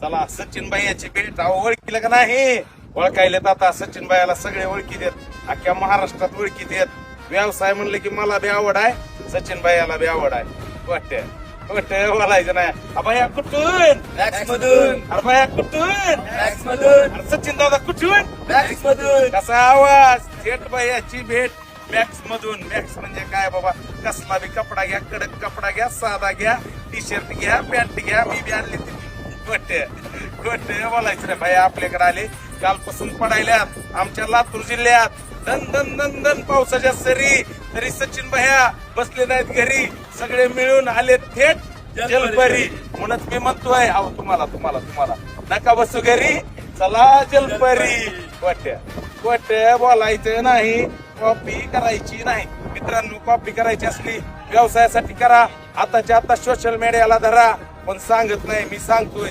चला सचिन भाईयाची भेट ओळखीला का नाही? ओळखायलेत आता सचिन भाईला सगळे ओळखी देत, अख्ख्या महाराष्ट्रात ओळखी देत. व्यवसाय म्हणले की मला बी आवड आहे, सचिन भाईयाला बी आवड आहे. वाटत बोलायचं नाही. भैया कुठून? मॅक्स मधून. अरे भैया कुठून? मॅक्स मधून. अरे सचिन दादा कुठून? मॅक्स मधून. कसा आवाज? थेट भैयाची भेट मॅक्स मधून. मॅक्स म्हणजे काय बाबा? कसला बी कपडा घ्या, कडक कपडा घ्या, साधा घ्या, टी शर्ट घ्या, पॅन्ट घ्या. मी बी आणली गोटे बोलायचं रे भैया. आपल्याकडे आले कालपासून पडायल्यात आमच्या लातूर जिल्ह्यात. दन दन दन दन पावसाच्या सरी, तरी सचिन भैया बसले नाहीत घरी. सगळे मिळून आले थेट जलपरी. म्हणूनच मी म्हणतोय अहो तुम्हाला नका बसू घरी, चला जलपरी. गोट्या बोलायचं नाही, कॉपी करायची नाही. मित्रांनो, कॉपी करायची असली व्यवसायासाठी करा. आताच्या आता सोशल मीडियाला धरा, पण सांगत नाही, मी सांगतोय.